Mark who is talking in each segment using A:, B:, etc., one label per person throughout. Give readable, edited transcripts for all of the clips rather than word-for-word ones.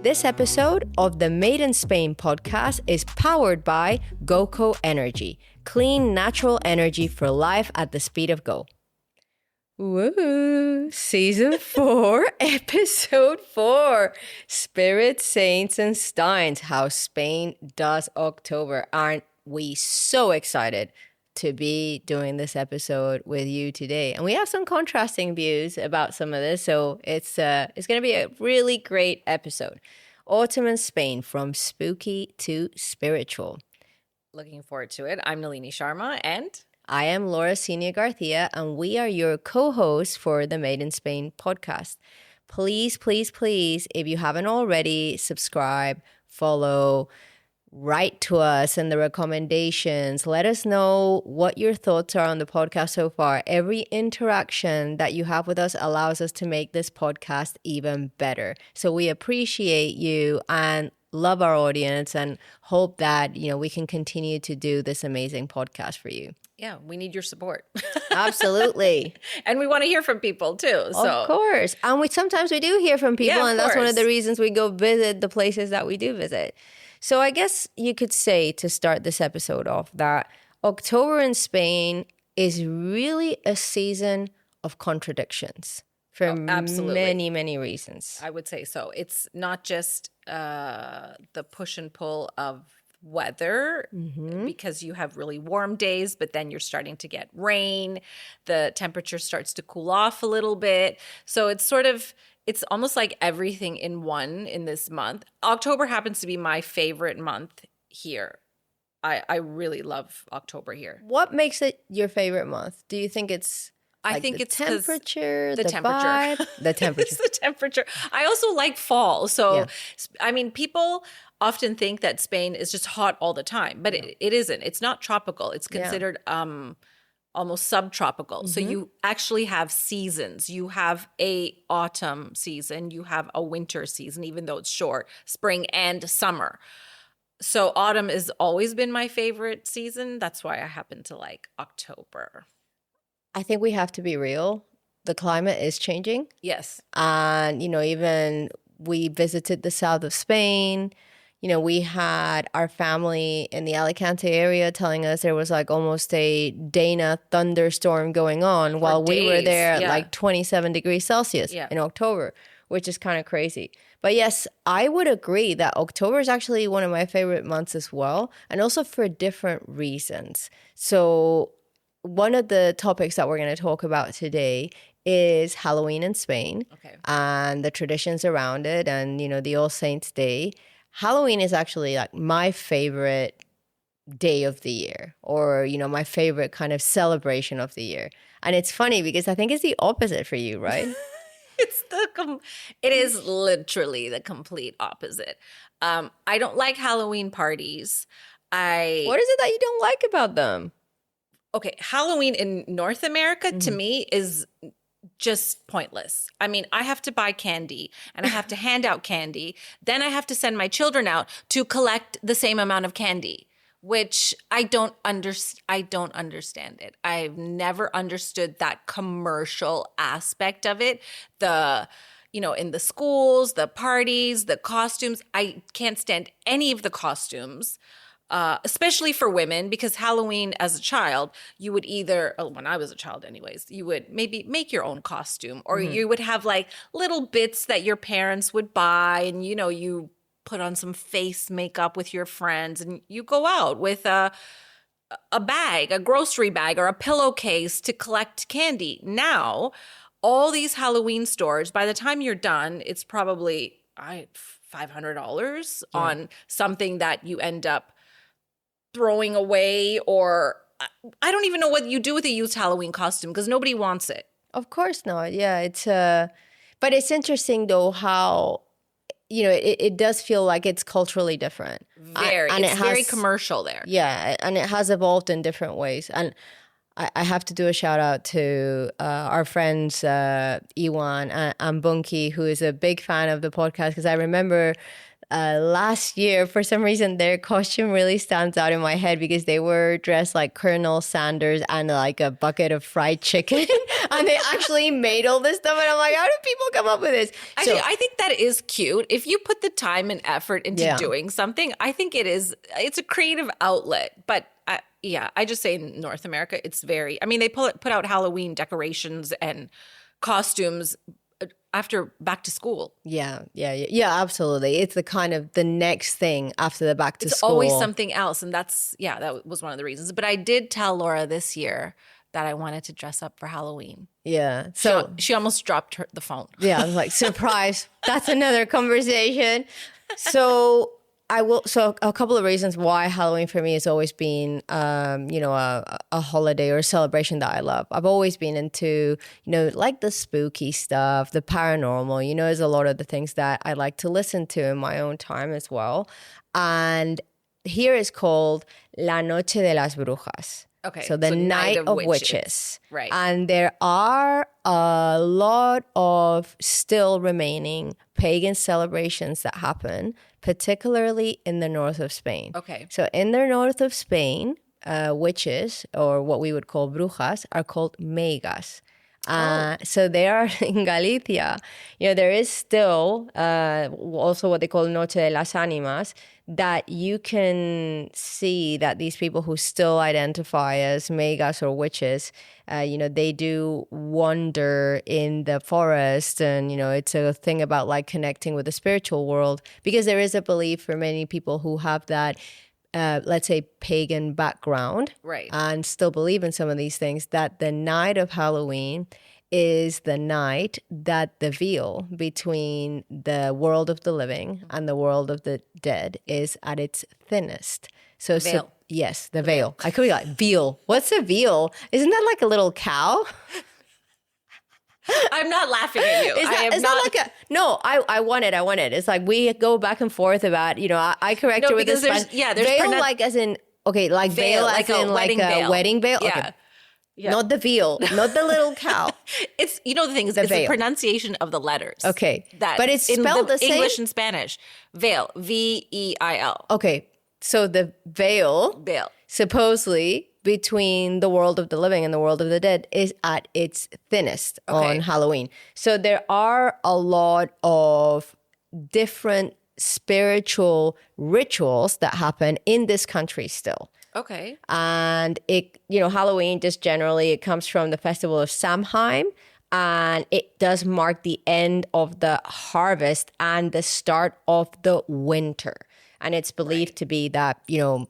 A: This episode of the Made in Spain podcast is powered by GoCo Energy, clean natural energy for life at the speed of go. Woo! Season 4, episode 4, Spirits, Saints, and Steins, how Spain does October. Aren't we so excited to be doing this episode with you today? And we have some contrasting views about some of this, so it's going to be a really great episode. Autumn in Spain, from spooky to spiritual.
B: Looking forward to it. I'm Nalini Sharma, and
A: I am Laura Senia Garcia, and we are your co-hosts for the Made in Spain podcast. Please, please, please, if you haven't already, subscribe, follow, write to us in the recommendations. Let us know what your thoughts are on the podcast so far. Every interaction that you have with us allows us to make this podcast even better. So we appreciate you and love our audience and hope that, we can continue to do this amazing podcast for you.
B: Yeah, we need your support.
A: Absolutely.
B: And we want to hear from people too.
A: Of course. And sometimes we do hear from people, and that's one of the reasons we go visit the places that we do visit. So I guess you could say, to start this episode off, that October in Spain is really a season of contradictions for many, many reasons.
B: I would say so. It's not just the push and pull of weather, because you have really warm days, but then you're starting to get rain. The temperature starts to cool off a little bit. So it's almost like everything in one in this month. October happens to be my favorite month here. I really love October here.
A: What makes it your favorite month? Do you think it's
B: I think it's
A: temperature,
B: the temperature.
A: Vibe? The temperature.
B: It's the temperature. I also like fall. So, I mean, people often think that Spain is just hot all the time, but it isn't. It's not tropical. It's considered almost subtropical. So you actually have seasons. You have a autumn season. You have a winter season, even though it's short, spring and summer. So autumn has always been my favorite season. That's why I happen to like October.
A: I think we have to be real. The climate is changing.
B: Yes.
A: And, even we visited the south of Spain. We had our family in the Alicante area telling us there was like almost a Dana thunderstorm going on while we were there at like 27 degrees Celsius in October, which is kind of crazy. But yes, I would agree that October is actually one of my favorite months as well, and also for different reasons. So one of the topics that we're going to talk about today is Halloween in Spain and the traditions around it, and, the All Saints Day. Halloween is actually like my favorite day of the year, or, my favorite kind of celebration of the year. And it's funny because I think it's the opposite for you, right?
B: It is literally the complete opposite. I don't like Halloween parties.
A: What is it that you don't like about them?
B: Okay, Halloween in North America to me is just pointless. I mean, I have to buy candy and I have to hand out candy. Then I have to send my children out to collect the same amount of candy, which I don't understand it. I've never understood that commercial aspect of it. In the schools, the parties, the costumes. I can't stand any of the costumes. Especially for women, because Halloween as a child, you would when I was a child anyways, you would maybe make your own costume, or you would have like little bits that your parents would buy, and you put on some face makeup with your friends, and you go out with a bag, a grocery bag, or a pillowcase to collect candy. Now, all these Halloween stores, by the time you're done, it's probably $500 on something that you end up throwing away, or I don't even know what you do with a used Halloween costume because nobody wants it.
A: Of course not. Yeah, but it's interesting though how, it does feel like it's culturally different.
B: It's very commercial there.
A: Yeah, and it has evolved in different ways. And I have to do a shout out to our friends Iwan and Bunky, who is a big fan of the podcast, because I remember last year, for some reason, their costume really stands out in my head because they were dressed like Colonel Sanders and like a bucket of fried chicken. And they actually made all this stuff. And I'm like, how do people come up with this?
B: Actually, I think that is cute. If you put the time and effort into doing something, I think it's a creative outlet. But I just say in North America, it's very, I mean, they put out Halloween decorations and costumes after back to school.
A: Yeah, absolutely. It's the kind of the next thing after the back to school.
B: It's always something else. And that was one of the reasons. But I did tell Laura this year that I wanted to dress up for Halloween.
A: Yeah. So
B: she almost dropped the phone.
A: Yeah, I was like, surprise. That's another conversation. So a couple of reasons why Halloween for me has always been, a holiday or a celebration that I love. I've always been into, like the spooky stuff, the paranormal, there's a lot of the things that I like to listen to in my own time as well. And here is called La Noche de las Brujas.
B: Okay.
A: So the night of witches.
B: Right.
A: And there are a lot of still remaining pagan celebrations that happen, particularly in the north of Spain.
B: Okay.
A: So in the north of Spain, witches, or what we would call brujas, are called megas. So they are in Galicia. There is still also what they call Noche de las Ánimas, that you can see that these people who still identify as megas or witches, they do wander in the forest. And, it's a thing about like connecting with the spiritual world, because there is a belief for many people who have that let's say pagan background,
B: right,
A: and still believe in some of these things, that the night of Halloween is the night that the veil between the world of the living and the world of the dead is at its thinnest. So yes, the veil. I could be like, veal. What's a veal? Isn't that like a little cow?
B: I'm not laughing at you.
A: I want it. It's like we go back and forth about, I correct her with this.
B: There's
A: veil, like as in, okay, like veil as in like a wedding veil.
B: Yeah.
A: Okay. Yeah. Not the veal, not the little cow.
B: It's, the thing is, it's the pronunciation of the letters.
A: Okay. But it's spelled the same?
B: English and Spanish. Veil, V-E-I-L.
A: Okay. So the veil, supposedly between the world of the living and the world of the dead, is at its thinnest on Halloween. So there are a lot of different spiritual rituals that happen in this country still.
B: Okay.
A: And Halloween just generally, it comes from the festival of Samhain, and it does mark the end of the harvest and the start of the winter. And it's believed to be that,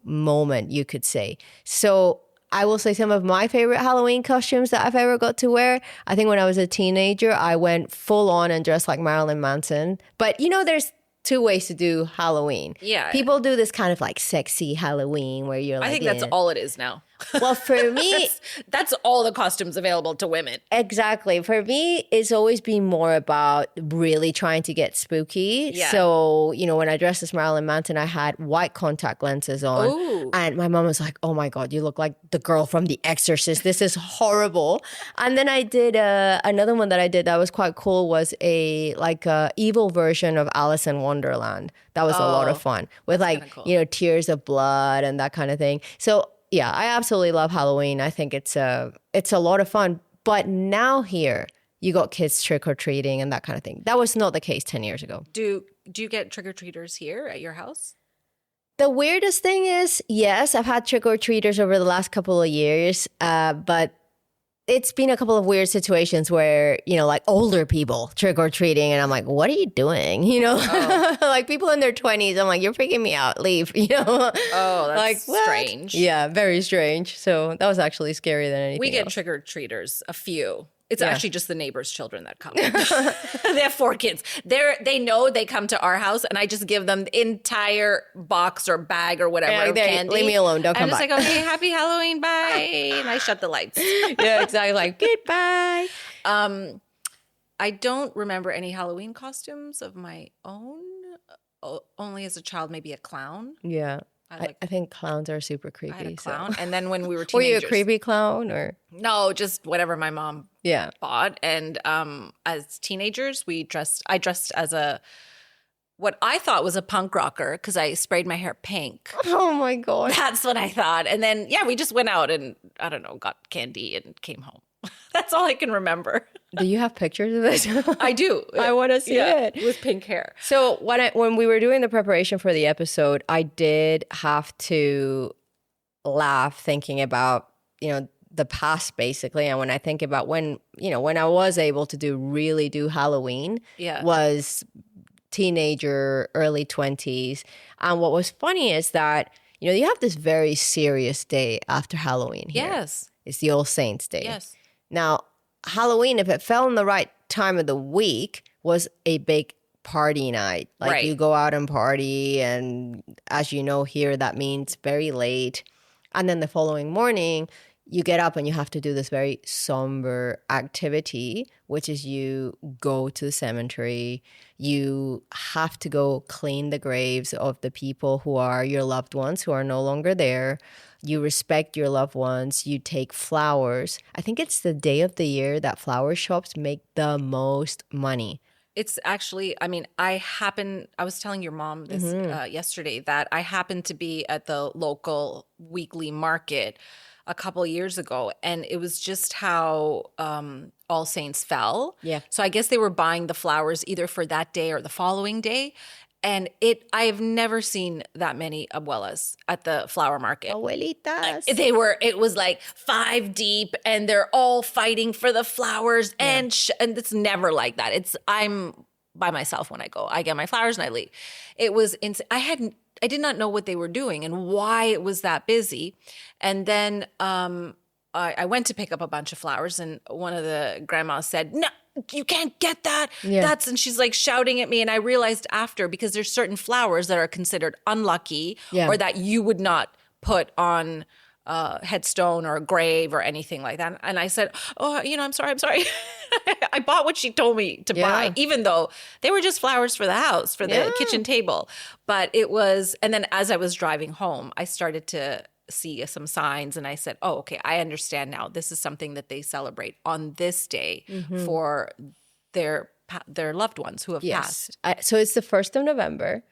A: moment, you could say. So I will say some of my favorite Halloween costumes that I've ever got to wear. I think when I was a teenager, I went full on and dressed like Marilyn Manson. But, there's two ways to do Halloween.
B: Yeah.
A: People do this kind of like sexy Halloween where you're like,
B: I think that's all it is now.
A: Well, for me,
B: that's all the costumes available to women.
A: Exactly. For me, it's always been more about really trying to get spooky.
B: Yeah.
A: So, when I dressed as Marilyn Manson, I had white contact lenses on.
B: Ooh.
A: And my mom was like, oh my God, you look like the girl from The Exorcist. This is horrible. And then I did another one that I did that was quite cool, was a evil version of Alice in Wonderland. That was a lot of fun with cool. Tears of blood and that kind of thing. So yeah, I absolutely love Halloween. I think it's a lot of fun. But now here, you got kids trick-or-treating and that kind of thing. That was not the case 10 years ago.
B: Do you get trick-or-treaters here at your house?
A: The weirdest thing is, yes, I've had trick-or-treaters over the last couple of years, but it's been a couple of weird situations where, older people trick-or-treating, and I'm like, what are you doing? Like people in their 20s, I'm like, you're freaking me out, leave,
B: Oh, that's
A: like,
B: strange.
A: Yeah, very strange. So that was actually scarier than anything
B: We get
A: else.
B: Trick-or-treaters, a few. It's actually just the neighbors' children that come. They have 4 kids. They know they come to our house, and I just give them the entire box or bag or whatever of candy.
A: Leave me alone. Don't come back.
B: I'm just like, okay, happy Halloween, bye. And I shut the lights.
A: Yeah, exactly. Like, goodbye.
B: I don't remember any Halloween costumes of my own. Only as a child, maybe a clown.
A: Yeah. I think clowns are super creepy.
B: I had a clown. And then when we were teenagers.
A: Were you a creepy clown or?
B: No, just whatever my mom bought. And as teenagers, I dressed as a what I thought was a punk rocker because I sprayed my hair pink.
A: Oh my God.
B: That's what I thought. And then, yeah, we just went out and, I don't know, got candy and came home. That's all I can remember.
A: Do you have pictures of this?
B: I do.
A: I want to see it.
B: With pink hair.
A: So when we were doing the preparation for the episode, I did have to laugh thinking about, the past basically. And when I think about when I was able to do Halloween, was teenager, early 20s. And what was funny is that, you have this very serious day after Halloween here.
B: Yes.
A: It's the All Saints Day.
B: Yes.
A: Now, Halloween, if it fell in the right time of the week, was a big party night. Like you go out and party, and as you know here, that means very late. And then the following morning, you get up and you have to do this very somber activity, which is you go to the cemetery. You have to go clean the graves of the people who are your loved ones who are no longer there. You respect your loved ones. You take flowers. I think it's the day of the year that flower shops make the most money.
B: It's actually, I was telling your mom this yesterday that I happened to be at the local weekly market a couple of years ago, and it was just how All Saints fell.
A: Yeah.
B: So I guess they were buying the flowers either for that day or the following day. And I have never seen that many abuelas at the flower market.
A: Abuelitas.
B: It was like 5 deep, and they're all fighting for the flowers, and it's never like that. I'm by myself when I go. I get my flowers and I leave. It was insane. I did not know what they were doing and why it was that busy. And then I went to pick up a bunch of flowers, and one of the grandmas said, "No, you can't get that."
A: Yeah.
B: And she's like shouting at me. And I realized after, because there's certain flowers that are considered unlucky or that you would not put on a headstone or a grave or anything like that. And I said, "Oh, I'm sorry. I bought what she told me to buy, even though they were just flowers for the house, for the kitchen table." But it was, and then as I was driving home, I started to see some signs, and I said, "Oh, okay, I understand now. This is something that they celebrate on this day for their loved ones who have passed."
A: So it's the 1st of November,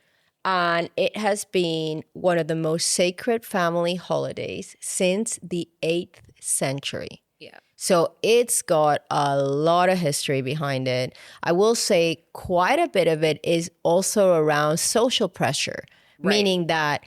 A: and it has been one of the most sacred family holidays since the 8th century.
B: Yeah.
A: So it's got a lot of history behind it. I will say quite a bit of it is also around social pressure, meaning that,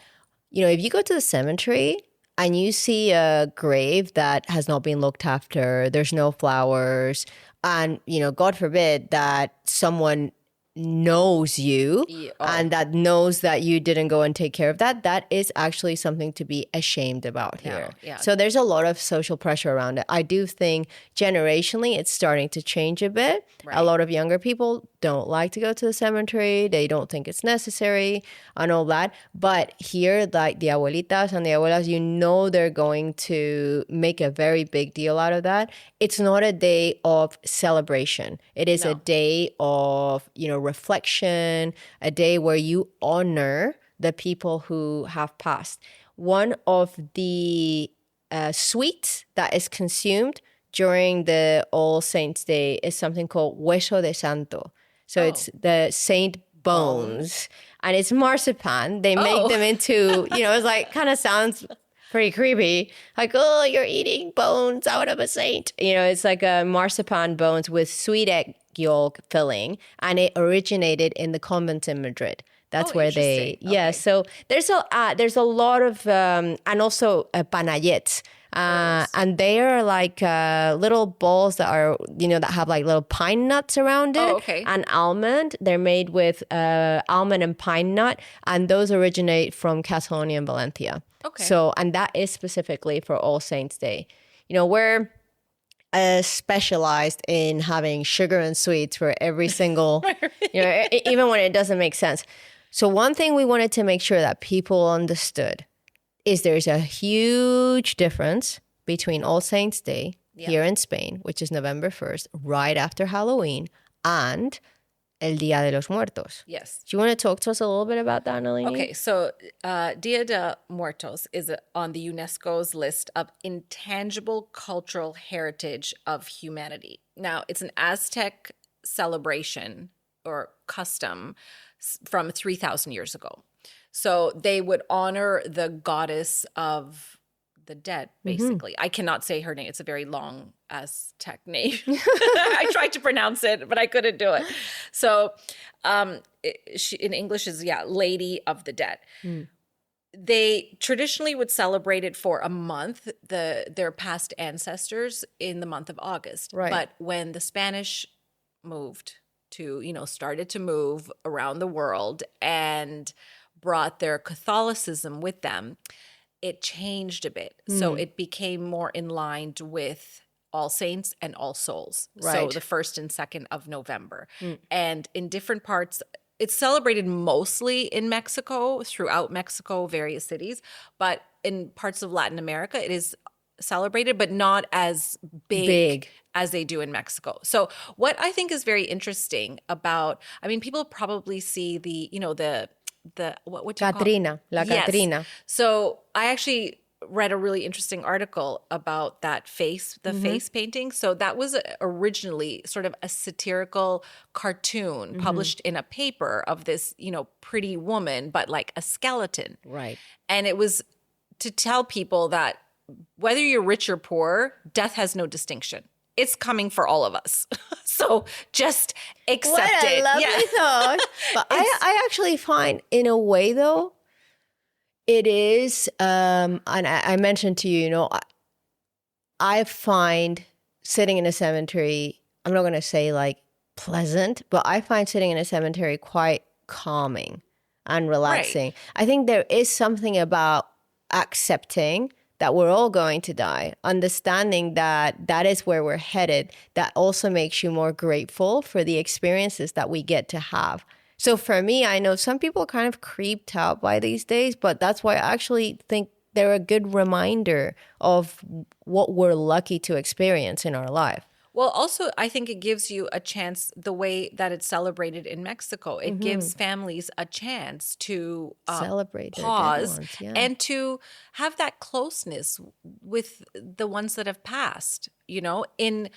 A: if you go to the cemetery and you see a grave that has not been looked after, there's no flowers, and, God forbid that someone knows you and that knows that you didn't go and take care of that is actually something to be ashamed about here.
B: Yeah.
A: So there's a lot of social pressure around it. I do think generationally it's starting to change a bit. A lot of younger people don't like to go to the cemetery. They don't think it's necessary and all that. But here, like the abuelitas and the abuelas, they're going to make a very big deal out of that. It's not a day of celebration. It is a day of, reflection, a day where you honor the people who have passed. One of the sweets that is consumed during the All Saints Day is something called hueso de santo. So it's the saint bones. And it's marzipan. They make them into, it's like, kind of sounds pretty creepy. Like, oh, you're eating bones out of a saint. It's like a marzipan bones with sweet egg yolk filling. And it originated in the convent in Madrid. That's where they, So there's a lot of, and also panellets. And they are like little balls that are, that have like little pine nuts around it.
B: Oh, okay.
A: And almond. They're made with almond and pine nut. And those originate from Catalonia and Valencia.
B: Okay.
A: So, and that is specifically for All Saints Day. We're specialized in having sugar and sweets for every single, even when it doesn't make sense. So one thing we wanted to make sure that people understood is there's a huge difference between All Saints Day here in Spain, which is November 1st, right after Halloween, and El Día de los Muertos.
B: Yes.
A: Do you want to talk to us a little bit about that, Nalini?
B: Okay, so Dia de Muertos is on the UNESCO's list of intangible cultural heritage of humanity. Now, it's an Aztec celebration or custom from 3,000 years ago. So they would honor the goddess of the dead, basically. I cannot say her name. It's a very long Aztec name. I tried to pronounce it, but I couldn't do it. So she, in English is, Lady of the Dead. They traditionally would celebrate it for a month, their past ancestors, in the month of August.
A: Right.
B: But when the Spanish started to move around the world and brought their Catholicism with them, it changed a bit. So it became more in line with All Saints and All Souls.
A: Right.
B: So the 1st and 2nd of November. And in different parts, it's celebrated mostly in Mexico, throughout Mexico, various cities. But in parts of Latin America, it is celebrated, but not as big as they do in Mexico. So what I think is very interesting about, people probably see the what you
A: Catrina, La Catrina.
B: Yes. So I actually read a really interesting article about that face painting. So that was originally sort of a satirical cartoon published in a paper of this, pretty woman, but like a skeleton.
A: Right.
B: And it was to tell people that whether you're rich or poor, death has no distinction. It's coming for all of us. So just accept it.
A: What a lovely thought. But I actually find, in a way, though, it is, and I mentioned to you, I find sitting in a cemetery, I'm not going to say like pleasant, but I find sitting in a cemetery quite calming and relaxing. Right. I think there is something about accepting that we're all going to die, understanding that that is where we're headed, that also makes you more grateful for the experiences that we get to have. So for me, I know some people are kind of creeped out by these days, but that's why I actually think they're a good reminder of what we're lucky to experience in our life.
B: Well, also, I think it gives you a chance, the way that it's celebrated in Mexico. It gives families a chance to
A: celebrate,
B: pause, and to have that closeness with the ones that have passed, it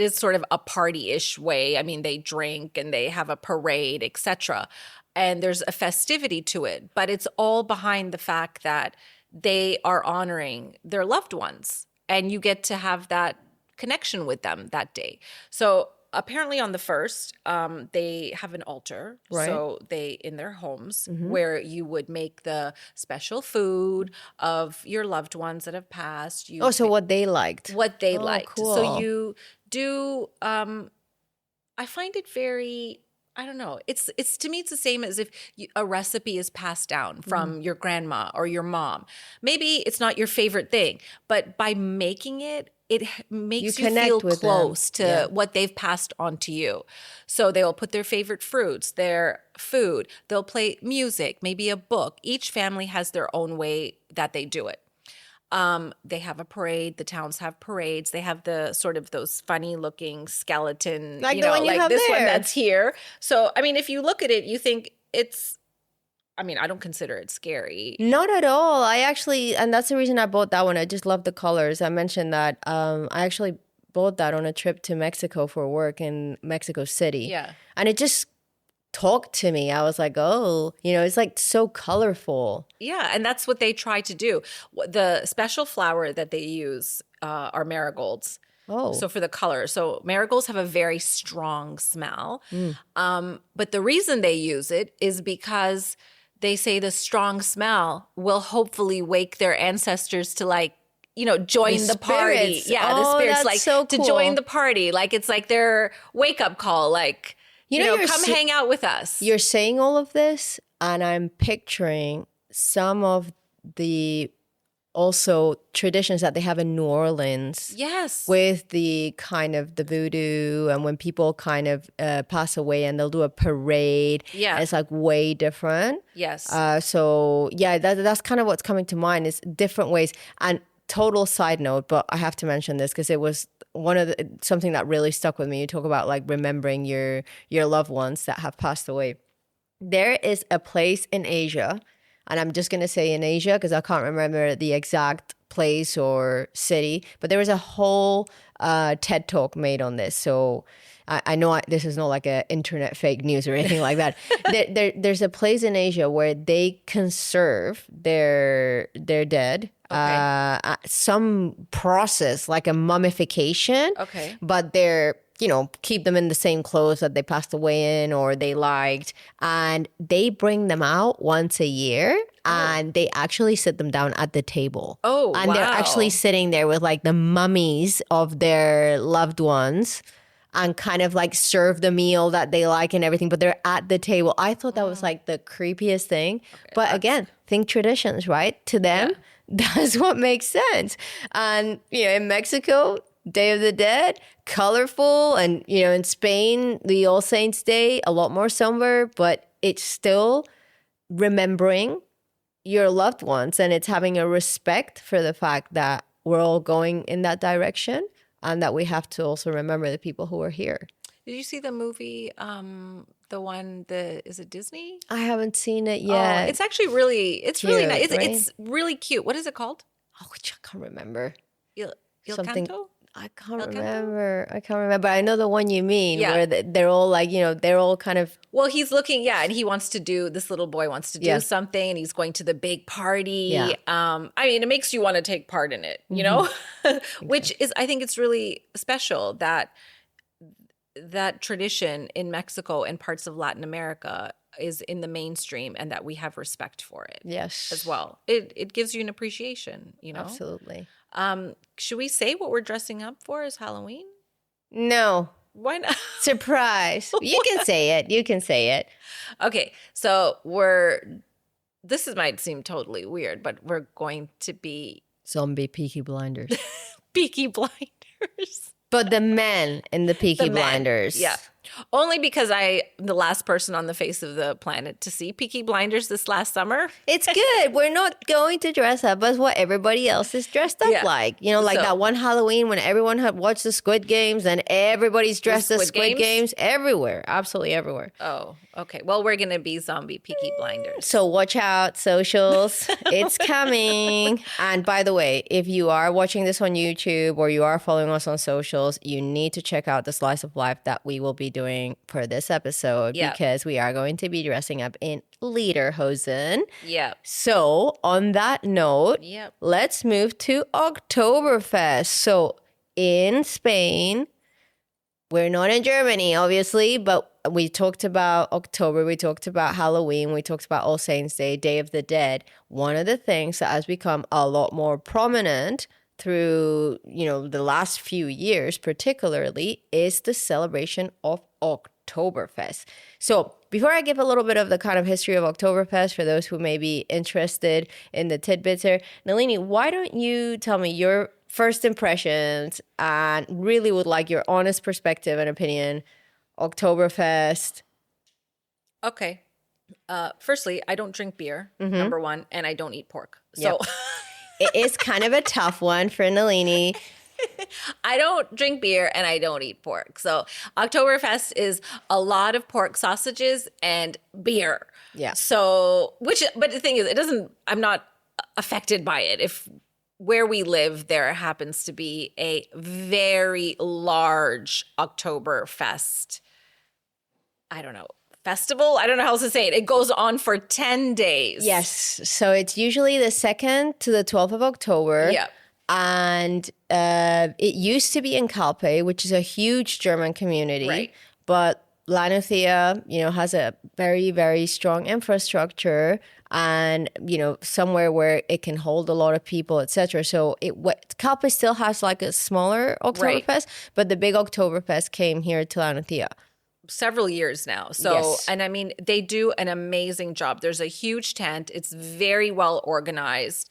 B: is sort of a party-ish way. They drink and they have a parade, etc. And there's a festivity to it, but it's all behind the fact that they are honoring their loved ones. And you get to have that connection with them that day. So apparently on the 1st, they have an altar. Right. So they, in their homes, where you would make the special food of your loved ones that have passed.
A: So what they liked.
B: What they liked.
A: Cool.
B: So you do, I find it very... I don't know. It's to me, it's the same as if a recipe is passed down from your grandma or your mom. Maybe it's not your favorite thing, but by making it, it makes you feel close to what they've passed on to you. So they'll put their favorite fruits, their food. They'll play music, maybe a book. Each family has their own way that they do it. They have a parade. The towns have parades. They have the sort of those funny looking skeleton,
A: like the one you have
B: this
A: there.
B: One that's here. So, if you look at it, you think it's, I don't consider it scary.
A: Not at all. I actually, and that's the reason I bought that one. I just love the colors. I mentioned that I actually bought that on a trip to Mexico for work in Mexico City.
B: Yeah.
A: And it just talked to me. I was like, it's like so colorful.
B: Yeah, and that's what they try to do. The special flower that they use are marigolds.
A: Oh.
B: So for the color. So marigolds have a very strong smell. But the reason they use it is because they say the strong smell will hopefully wake their ancestors to join the party. Yeah, the spirits,
A: that's so cool.
B: To join the party. It's like their wake-up call, come hang out with us.
A: You're saying all of this, and I'm picturing some of the also traditions that they have in New Orleans.
B: Yes.
A: With the kind of the voodoo, and when people kind of pass away and they'll do a parade.
B: Yeah.
A: It's like way different.
B: Yes.
A: That's kind of what's coming to mind, is different ways. And total side note, but I have to mention this because it was something that really stuck with me. You talk about remembering your loved ones that have passed away. There is a place in Asia, and I'm just going to say in Asia because I can't remember the exact place or city. But there was a whole TED talk made on this. So I know this is not like a internet fake news or anything like that. There's a place in Asia where they conserve their dead.
B: Okay.
A: Some process like a mummification.
B: Okay.
A: But they're, keep them in the same clothes that they passed away in or they liked. And they bring them out once a year and they actually sit them down at the table.
B: Oh,
A: and they're actually sitting there with like the mummies of their loved ones and kind of like serve the meal that they like and everything, but they're at the table. I thought that was like the creepiest thing. Okay, but again, think traditions, right? To them, that's what makes sense. And, in Mexico, Day of the Dead, colorful. And, in Spain, the All Saints Day, a lot more somber, but it's still remembering your loved ones. And it's having a respect for the fact that we're all going in that direction. And that we have to also remember the people who are here.
B: Did you see the movie, is it Disney?
A: I haven't seen it yet.
B: Oh, it's actually really nice.
A: Right?
B: It's really cute. What is it called?
A: Oh, I can't remember.
B: Il
A: Something.
B: Canto?
A: I can't remember. I know the one you mean,
B: Yeah.
A: where they're all like, they're all kind of.
B: Well, he's looking, and he wants to do, this little boy wants to do something, and he's going to the big party.
A: Yeah.
B: It makes you want to take part in it, which is, I think it's really special that tradition in Mexico and parts of Latin America is in the mainstream and that we have respect for it.
A: Yes.
B: As well. It gives you an appreciation,
A: Absolutely.
B: Should we say what we're dressing up for as Halloween?
A: No.
B: Why not?
A: Surprise. You can say it.
B: Okay, so this might seem totally weird, but we're going to be
A: Zombie Peaky Blinders.
B: Peaky Blinders.
A: But the men in the Peaky Blinders.
B: Yeah. Only because I'm the last person on the face of the planet to see Peaky Blinders this last summer.
A: It's good. We're not going to dress up as what everybody else is dressed up like. That one Halloween when everyone had watched the Squid Games and everybody's dressed as Squid Games everywhere. Absolutely everywhere.
B: Oh, okay. Well, we're going to be zombie Peaky Blinders.
A: So watch out, socials. It's coming. And by the way, if you are watching this on YouTube or you are following us on socials, you need to check out the slice of life that we will be doing for this episode because we are going to be dressing up in lederhosen.
B: Yeah.
A: So on that note, let's move to Oktoberfest. So in Spain, we're not in Germany, obviously, but we talked about October, we talked about Halloween, we talked about All Saints Day, Day of the Dead. One of the things that has become a lot more prominent through, the last few years particularly, is the celebration of Oktoberfest. So before I give a little bit of the kind of history of Oktoberfest for those who may be interested in the tidbits here, Nalini, why don't you tell me your first impressions and really would like your honest perspective and opinion, Oktoberfest.
B: Okay. Firstly, I don't drink beer, number one, and I don't eat pork. So
A: it is kind of a tough one for Nalini.
B: I don't drink beer and I don't eat pork. So Oktoberfest is a lot of pork sausages and beer.
A: Yeah.
B: So, but the thing is, I'm not affected by it. If where we live, there happens to be a very large Oktoberfest, festival. I don't know how else to say it. It goes on for 10 days.
A: Yes. So it's usually the 2nd to the 12th of October.
B: Yeah.
A: And it used to be in Calpe, which is a huge German community.
B: Right.
A: But Lanuthia, has a very, very strong infrastructure and, somewhere where it can hold a lot of people, etc. So Calpe still has like a smaller Oktoberfest, but the big Oktoberfest came here to Lanuthia.
B: Several years now. So,
A: yes.
B: And I mean, they do an amazing job. There's a huge tent. It's very well organized.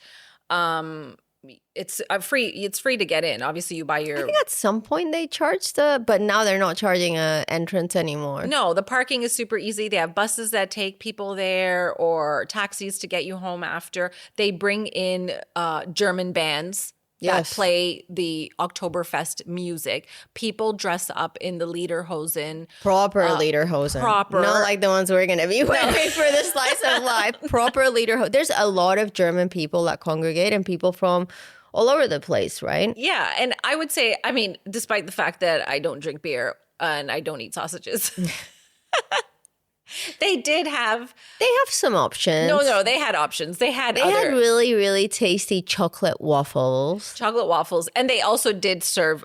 B: It's free. It's free to get in. Obviously, you buy your.
A: I think at some point they charged but now they're not charging an entrance anymore.
B: No, the parking is super easy. They have buses that take people there or taxis to get you home after. They bring in German bands that play the Oktoberfest music. People dress up in the lederhosen.
A: Proper lederhosen.
B: Proper.
A: Not like the ones we're going to be wearing for the slice of life. Proper lederhosen. There's a lot of German people that congregate and people from all over the place, right?
B: Yeah. And I would say, I mean, despite the fact that I don't drink beer and I don't eat sausages, they did have.
A: They have some options.
B: No, they had options. They had
A: really, really tasty chocolate waffles.
B: Chocolate waffles. And they also did serve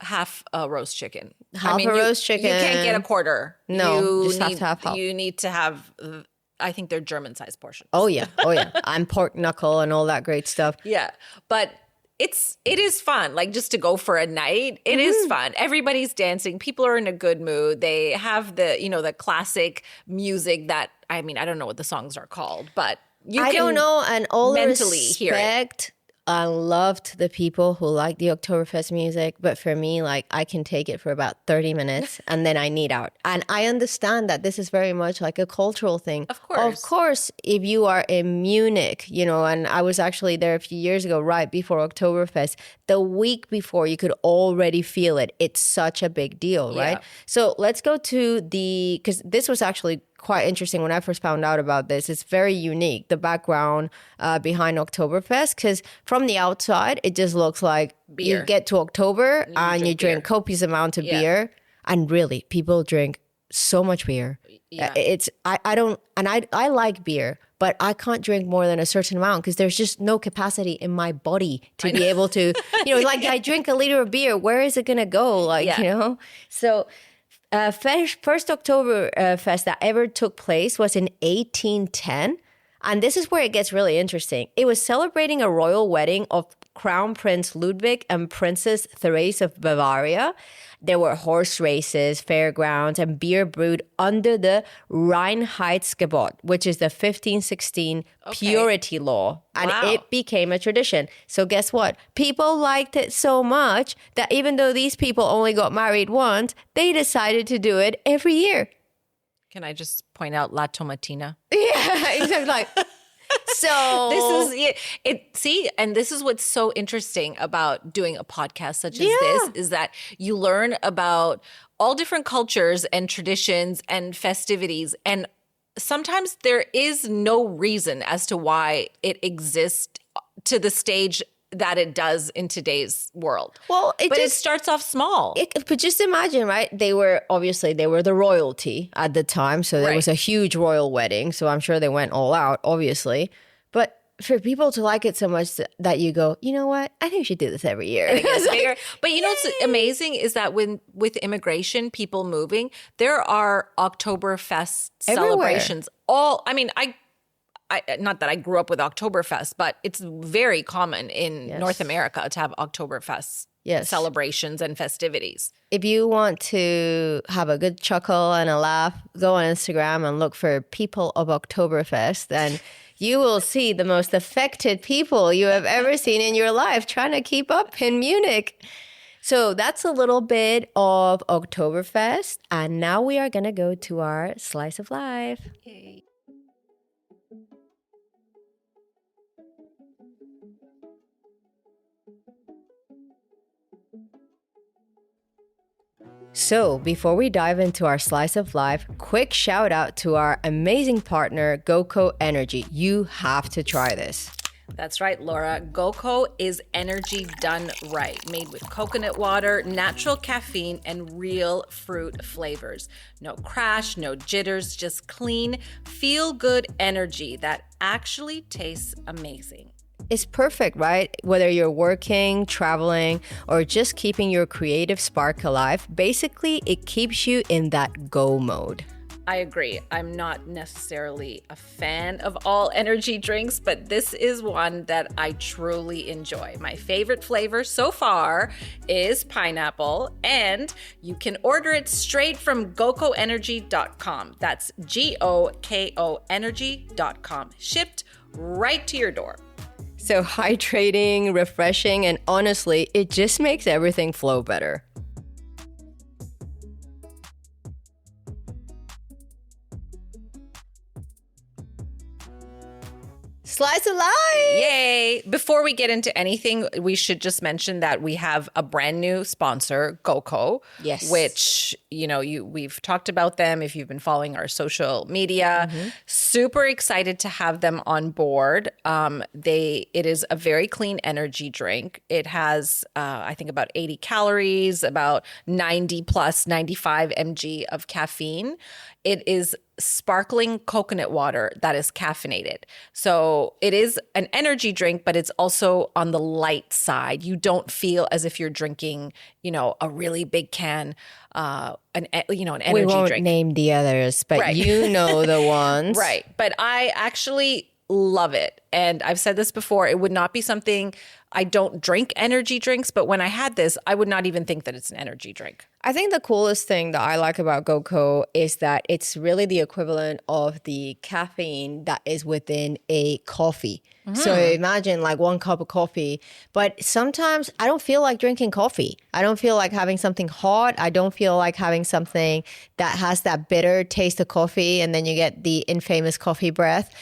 B: half a roast chicken.
A: Roast chicken.
B: You can't get a quarter.
A: No,
B: you
A: just have to have half.
B: You need to have, I think they're German-sized portions.
A: Oh, yeah. And pork knuckle and all that great stuff.
B: Yeah. But it is fun. Like, just to go for a night, it is fun. Everybody's dancing. People are in a good mood. They have the classic music that, I mean, I don't know what the songs are called, but I
A: don't know. And all
B: mentally
A: respect,
B: hear it.
A: I loved the people who like the Oktoberfest music, but for me, like, I can take it for about 30 minutes and then I need out. And I understand that this is very much like a cultural thing.
B: Of course.
A: Of course, if you are in Munich, and I was actually there a few years ago, right before Oktoberfest, the week before, you could already feel it. It's such a big deal, right?
B: Yeah.
A: So let's go to because this was actually quite interesting when I first found out about this. It's very unique, the background behind Oktoberfest, because from the outside, it just looks like
B: beer.
A: You get to October and you drink copious amounts of beer. And really, people drink so much beer.
B: Yeah.
A: I like beer, but I can't drink more than a certain amount because there's just no capacity in my body to be able to, like I drink a liter of beer, where is it going to go? So first Oktoberfest that ever took place was in 1810. And this is where it gets really interesting. It was celebrating a royal wedding of Crown Prince Ludwig and Princess Therese of Bavaria. There were horse races, fairgrounds, and beer brewed under the Reinheitsgebot, which is the 1516 purity law. And it became a tradition. So guess what? People liked it so much that even though these people only got married once, they decided to do it every year.
B: Can I just point out La Tomatina?
A: Yeah, exactly. So
B: this is it. See, and this is what's so interesting about doing a podcast such as this is that you learn about all different cultures and traditions and festivities, and sometimes there is no reason as to why it exists to the stage that it does in today's world.
A: Well,
B: it starts off small.
A: But just imagine, right? They were the royalty at the time. So there was a huge royal wedding. So I'm sure they went all out, obviously. But for people to like it so much that you go, you know what? I think we should do this every year.
B: Bigger. But what's amazing is that with immigration, people moving, there are Oktoberfest celebrations. Not that I grew up with Oktoberfest, but it's very common in North America to have Oktoberfest celebrations and festivities.
A: If you want to have a good chuckle and a laugh, go on Instagram and look for people of Oktoberfest, and you will see the most affected people you have ever seen in your life trying to keep up in Munich. So that's a little bit of Oktoberfest. And now we are going to go to our slice of life.
B: Yay.
A: So before we dive into our slice of life, quick shout out to our amazing partner, GoCo Energy. You have to try this.
B: That's right, Laura. GoCo is energy done right, made with coconut water, natural caffeine, and real fruit flavors. No crash, no jitters, just clean, feel-good energy that actually tastes amazing.
A: It's perfect, right? Whether you're working, traveling, or just keeping your creative spark alive, basically it keeps you in that go mode.
B: I agree. I'm not necessarily a fan of all energy drinks, but this is one that I truly enjoy. My favorite flavor so far is pineapple, and you can order it straight from gocoenergy.com. That's GOKO energy.com. Shipped right to your door.
A: So hydrating, refreshing, and honestly, it just makes everything flow better. Slice of life.
B: Yay. Before we get into anything, we should just mention that we have a brand new sponsor, GoCo.
A: Yes.
B: Which, we've talked about them if you've been following our social media. Super excited to have them on board. It is a very clean energy drink. It has, I think, about 80 calories, about 95 mg of caffeine. It is sparkling coconut water that is caffeinated. So it is an energy drink, but it's also on the light side. You don't feel as if you're drinking, a really big can, an energy
A: We won't
B: drink.
A: name the others, but
B: Right.
A: you know the ones.
B: Right. But I actually love it. And I've said this before, it would not be something, I don't drink energy drinks, but when I had this, I would not even think that it's an energy drink.
A: I think the coolest thing that I like about GoCo is that it's really the equivalent of the caffeine that is within a coffee. So imagine like 1 cup of coffee, but sometimes I don't feel like drinking coffee. I don't feel like having something hot. I don't feel like having something that has that bitter taste of coffee, and then you get the infamous coffee breath.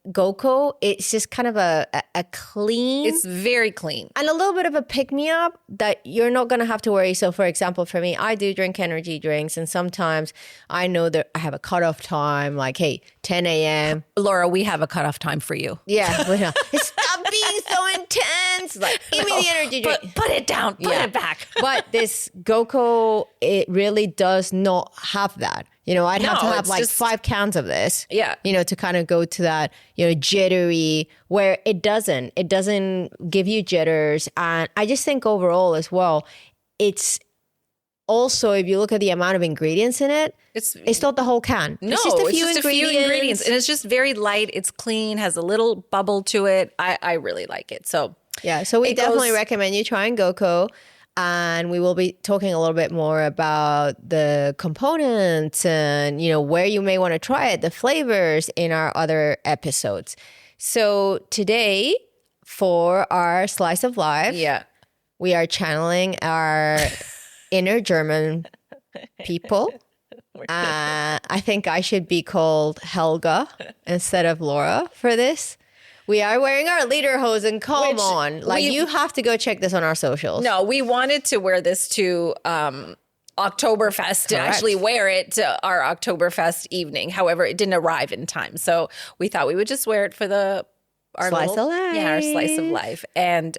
A: GoCo, it's just kind of a clean.
B: It's very clean.
A: And a little bit of a pick-me-up that you're not going to have to worry. So, for example, for me, I do drink energy drinks. And sometimes I know that I have a cutoff time, like, hey, 10 a.m.
B: Laura, we have a cutoff time for you.
A: Yeah. Stop being so intense. Like, give me the energy drink.
B: Put it down. Put it back.
A: But this GoCo, it really does not have that. I'd have to have like
B: just
A: 5 cans of this.
B: Yeah.
A: To kind of go to that, jittery, where it doesn't give you jitters. And I just think overall as well, it's also, if you look at the amount of ingredients in it, it's not the whole can.
B: No,
A: it's just a few
B: ingredients. And it's just very light. It's clean, has a little bubble to it. I really like it. So
A: yeah, so we definitely recommend you trying GoCo. And we will be talking a little bit more about the components and, where you may want to try it, the flavors in our other episodes. So today, for our slice of life, we are channeling our inner German people. I think I should be called Helga instead of Laura for this. We are wearing our lederhosen. Come on. You have to go check this on our socials.
B: No, we wanted to wear this to Oktoberfest, to actually wear it to our Oktoberfest evening. However, it didn't arrive in time. So we thought we would just wear it for our
A: slice of life.
B: Yeah, our slice of life. And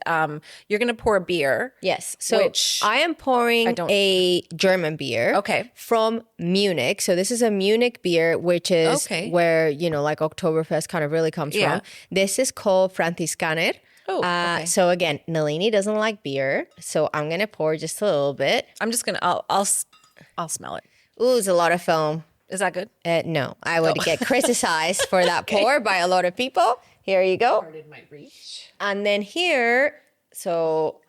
B: you're going to pour a beer.
A: Yes. So I am pouring a German beer.
B: Okay.
A: From Munich. So this is a Munich beer, which is where, like Oktoberfest kind of really comes from. This is called Franziskaner.
B: Oh, okay.
A: So again, Nalini doesn't like beer. So I'm going to pour just a little bit.
B: I'm just going to, I'll smell it.
A: Ooh, it's a lot of foam.
B: Is that good?
A: No, I would get criticized for that pour by a lot of people. Here you go.
B: Started my reach.
A: And then here, so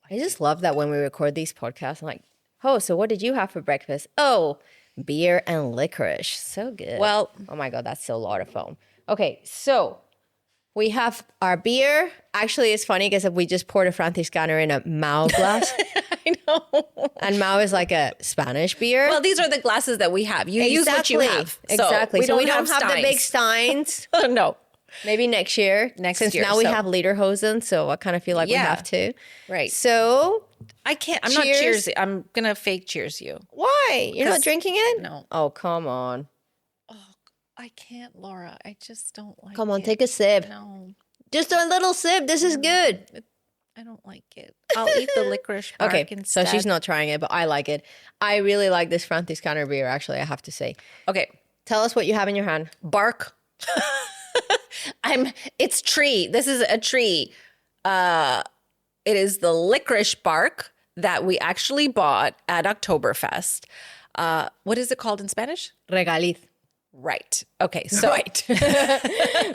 A: I just love that when we record these podcasts, I'm like, oh, so what did you have for breakfast? Oh, beer and licorice. So good.
B: Well,
A: oh my God, that's still a lot of foam. Okay, so we have our beer. Actually, it's funny because we just poured a Franziskaner in a Mao glass.
B: I know.
A: And Mao is like a Spanish beer.
B: Well, these are the glasses that we have. You use what you have.
A: Exactly.
B: So
A: we don't have the big Steins.
B: No.
A: Maybe next year. Since now we have lederhosen, so I kind of feel like we have to.
B: Right.
A: So
B: I can't. I'm not cheers. I'm gonna fake cheers you.
A: Why? You're not drinking it?
B: No.
A: Oh, come on.
B: Oh, I can't, Laura. I just don't like it.
A: Come on, take a sip.
B: No.
A: Just a little sip. This is good.
B: I don't like it. I'll eat the licorice bark instead.
A: So she's not trying it, but I like it. I really like this Franziskaner beer, actually, I have to say.
B: Okay.
A: Tell us what you have in your hand.
B: Bark. It's tree. This is a tree. It is the licorice bark that we actually bought at Oktoberfest. What is it called in Spanish?
A: Regaliz.
B: Right. Okay. So
A: right.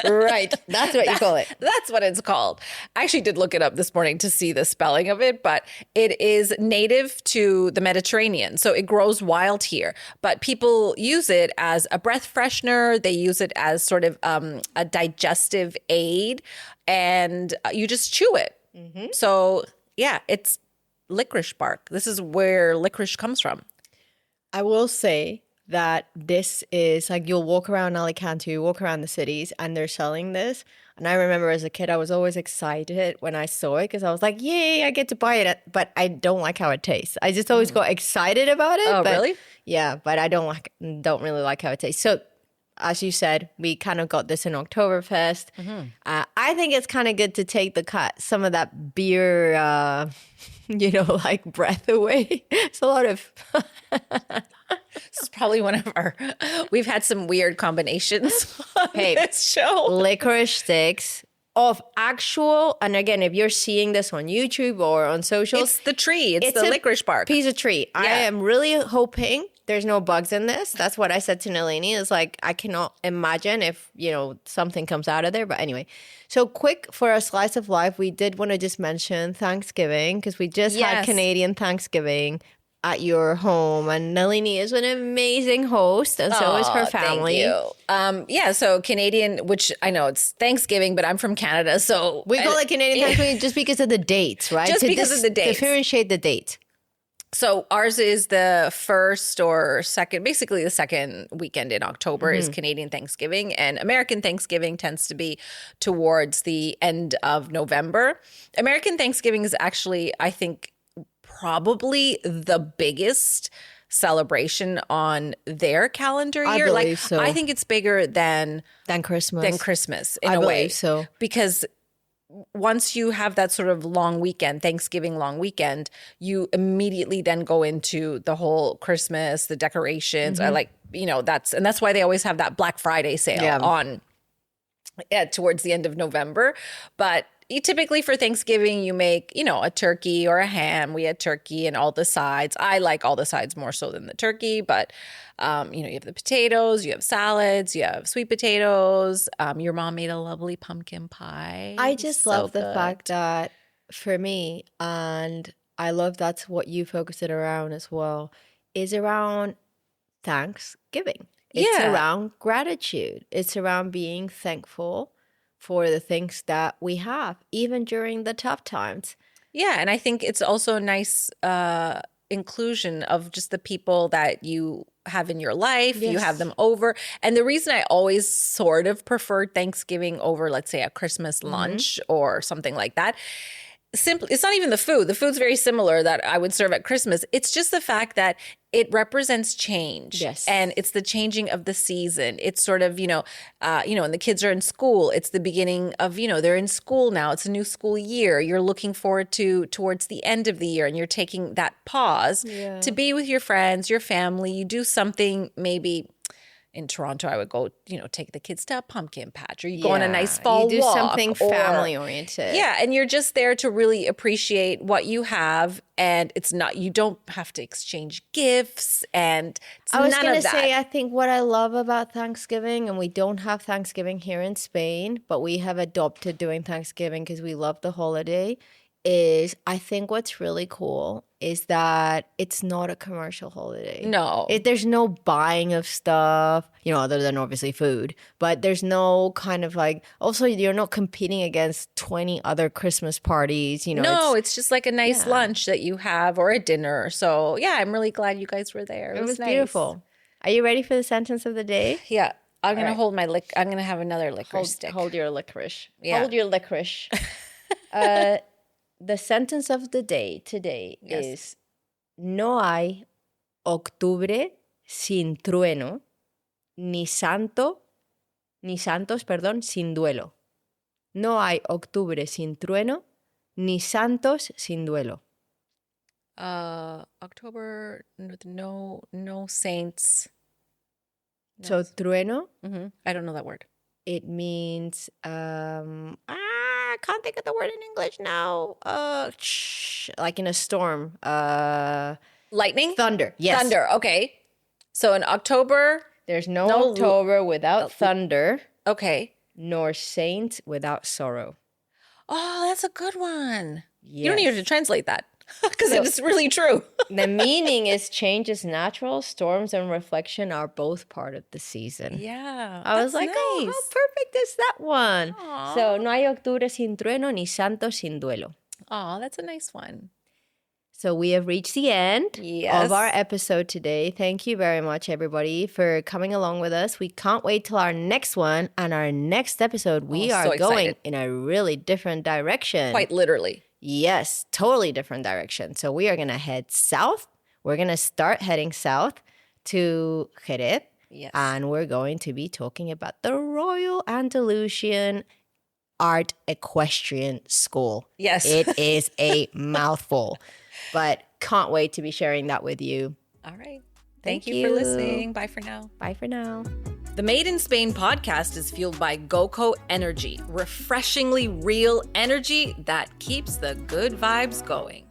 A: Right. That's what you call it.
B: That's what it's called. I actually did look it up this morning to see the spelling of it, but it is native to the Mediterranean. So it grows wild here, but people use it as a breath freshener. They use it as sort of a digestive aid, and you just chew it. Mm-hmm. So yeah, it's licorice bark. This is where licorice comes from.
A: I will say that this is like, you'll walk around Alicante, you walk around the cities, and they're selling this. And I remember as a kid, I was always excited when I saw it because I was like, yay, I get to buy it. But I don't like how it tastes. I just always got excited about it.
B: Oh,
A: but,
B: really?
A: Yeah, but I don't really like how it tastes. So as you said, we kind of got this in Oktoberfest. I think it's kind of good to take some of that beer, like breath away. It's a lot of...
B: This is probably one of we've had some weird combinations on this show.
A: Licorice sticks of actual, and again, if you're seeing this on YouTube or on socials,
B: it's the tree. It's the licorice bark.
A: Piece of tree. Yeah. I am really hoping there's no bugs in this. That's what I said to Nalini. Is like, I cannot imagine if, something comes out of there. But anyway, so quick for a slice of life, we did want to just mention Thanksgiving because we just had Canadian Thanksgiving at your home, and Nalini is an amazing host, and so is her family.
B: Thank you. So Canadian, which I know it's Thanksgiving, but I'm from Canada, so
A: we call it Canadian Thanksgiving just because of the dates, right?
B: Just because of the dates.
A: Differentiate the date.
B: So ours is the first or second, basically the second weekend in October is Canadian Thanksgiving, and American Thanksgiving tends to be towards the end of November. American Thanksgiving is actually, I think, probably the biggest celebration on their calendar year.
A: I believe so.
B: I think it's bigger than
A: Christmas.
B: In a way.
A: So
B: because once you have that sort of long weekend, Thanksgiving long weekend, you immediately then go into the whole Christmas, the decorations. That's why they always have that Black Friday sale on towards the end of November. But typically for Thanksgiving, you make, a turkey or a ham. We had turkey and all the sides. I like all the sides more so than the turkey, but, you have the potatoes, you have salads, you have sweet potatoes. Your mom made a lovely pumpkin pie.
A: I just love the fact that for me, and I love that's what you focus it around as well, is around Thanksgiving. It's around gratitude. It's around being thankful for the things that we have, even during the tough times.
B: Yeah, and I think it's also a nice inclusion of just the people that you have in your life. Yes. You have them over. And the reason I always sort of preferred Thanksgiving over, let's say, a Christmas lunch or something like that, simply, it's not even the food. The food's very similar that I would serve at Christmas. It's just the fact that it represents change.
A: Yes.
B: And it's the changing of the season. It's sort of, and the kids are in school. It's the beginning of, they're in school now. It's a new school year. You're looking forward towards the end of the year, and you're taking that pause to be with your friends, your family. You do something maybe. In Toronto, I would go, take the kids to a pumpkin patch, or you go on a nice fall walk.
A: You do something family-oriented.
B: Yeah, and you're just there to really appreciate what you have, and you don't have to exchange gifts, and
A: I was going to say, I think what I love about Thanksgiving, and we don't have Thanksgiving here in Spain, but we have adopted doing Thanksgiving because we love the holiday, is I think what's really cool is that it's not a commercial holiday.
B: No.
A: There's no buying of stuff, other than obviously food. But there's no kind of also you're not competing against 20 other Christmas parties.
B: No, it's just like a nice lunch that you have or a dinner. So yeah, I'm really glad you guys were there.
A: It was
B: nice.
A: Beautiful. Are you ready for the sentence of the day?
B: Yeah. I'm going to hold my I'm going to have another licorice stick.
A: Hold your licorice.
B: Yeah.
A: Hold your licorice. The sentence of the day today is: no hay octubre sin trueno, ni santos, sin duelo. No hay octubre sin trueno, ni santos sin duelo.
B: October with no saints. No.
A: So trueno.
B: Mm-hmm. I don't know that word.
A: It means I can't think of the word in English now. Like in a storm.
B: Lightning?
A: Thunder. Yes.
B: Thunder. Okay. So in October,
A: there's no October without thunder.
B: Okay.
A: Nor saint without sorrow.
B: Oh, that's a good one.
A: Yes.
B: You don't need to translate that because it's really true.
A: The meaning is change is natural. Storms and reflection are both part of the season.
B: Yeah.
A: I was like,
B: nice.
A: oh, how perfect is that one?
B: Aww.
A: So, no hay octubre sin trueno, ni santo sin duelo.
B: Oh, that's a nice one.
A: So we have reached the end
B: Yes.
A: of our episode today. Thank you very much, everybody, for coming along with us. We can't wait till our next one. And our next episode, we are going in a really different direction.
B: Quite literally.
A: Yes, totally different direction. So we are going to head south. We're going to start heading south to Jerez.
B: Yes.
A: And we're going to be talking about the Royal Andalusian Art Equestrian School.
B: Yes.
A: It is a mouthful. But can't wait to be sharing that with you.
B: All right. Thank you for listening. Bye for now.
A: Bye for now.
B: The Made in Spain podcast is fueled by GoCo Energy, refreshingly real energy that keeps the good vibes going.